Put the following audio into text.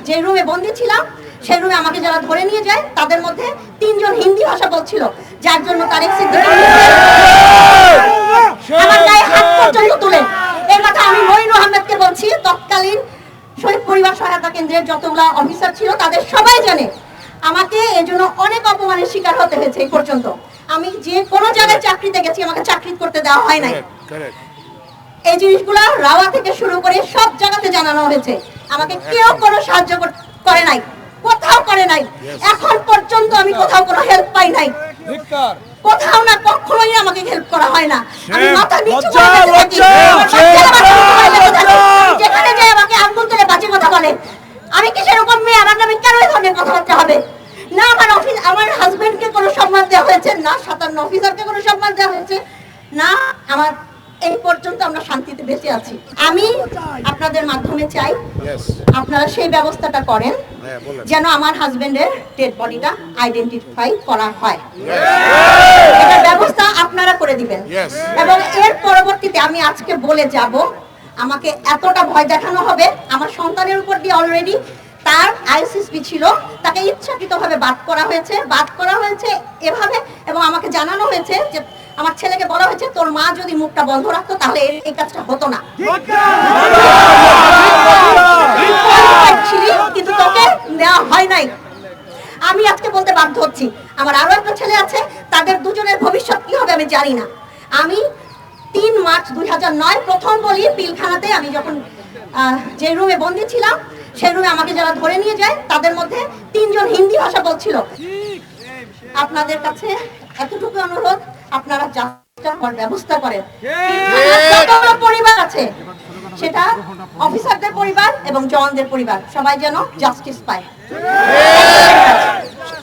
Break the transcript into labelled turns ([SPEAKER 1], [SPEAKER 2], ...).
[SPEAKER 1] যে রুমে বন্দি ছিলাম সেই রুমে আমাকে যারা ধরে নিয়ে যায় তাদের মধ্যে 3 জন হিন্দি ভাষা বলছিল, যার জন্য তারেক সিদ্দিকী আমার গায়ে হাত পর্যন্ত তুলে। এই কথা আমি মঈনুল আহমেদকে বলছি, তৎকালীন শহীদ পরিবার সহায়তা কেন্দ্রের যতগুলা অফিসার ছিল তাদের সবাই জানে আমাকে এজন্য অনেক অপমানের শিকার হতে হয়েছে। এই পর্যন্ত আমি যে কোনো জায়গায় চাকরিতে গেছি আমাকে চাকরি করতে দেওয়া হয় নাই। এই জিনিসগুলো রাওয়া থেকে শুরু করে সব জায়গাতে জানানো হয়েছে, আমাকে কেউ কোনো সাহায্য করে নাই, কোথাও করে নাই। এখন পর্যন্ত আমি কোথাও কোনো হেল্প পাই নাই, কোথাও না, কখনোই আমাকে হেল্প করা হয় না। আমি মাথা নিচু করে থাকি, যেখানে যাই আমাকে আঙ্গুল তুলে বাজে কথা বলে। আমি কিসের উপর মেয়ে, আমার নামে কেন এই ধরনের কথাবার্তা হবে? না আমার হাজবেন্ডকে কোনো সম্মান দেওয়া হয়েছে, না 57 অফিসারকে কোনো সম্মান দেওয়া হয়েছে, না আমার এই পর্যন্ত আমরা শান্তিতে বেঁচে আছি। আমি আপনাদের মাধ্যমে চাই আপনারা সেই ব্যবস্থাটা করেন যেন আমার হাজবেন্ডের ডেড বডিটা আইডেন্টিফাই করা হয়। এটার ব্যবস্থা আপনারা করে দিবেন। এবং এর পরবর্তীতে আমি আজকে বলে যাব, আমাকে এতটা ভয় দেখানো হবে, আমার সন্তানের উপর দিয়ে অলরেডি তার আইসিসপি ছিল, তাকে ইচ্ছাকৃতভাবে বাদ করা হয়েছে এভাবে। এবং আমাকে জানানো হয়েছে যে আমার ছেলেকে বলা হয়েছে তোর মা যদি মুখটা বন্ধ রাখতো তাহলে এই কাজটা হতো না, কিন্তু তোকে দেওয়া হয় নাই। আমি আজকে বলতে বাধ্য হচ্ছি, আমার আরো একটা ছেলে আছে, তাদের দুজনের ভবিষ্যৎ কি হবে আমি জানি না। আমি 3 মার্চ 2009 প্রথম বলি পিলখানাতে, আমি যখন যে রুমে বন্দি ছিলাম সেই রুমে আমাকে যারা ধরে নিয়ে যায় তাদের মধ্যে 3 জন হিন্দি ভাষা বলছিল। আপনাদের কাছে এতটুকু অনুরোধ, আপনারা ব্যবস্থা করেন। যতগুলো পরিবার আছে, সেটা অফিসারদের পরিবার এবং জওয়ানদের পরিবার, সবাই যেন জাস্টিস পায়।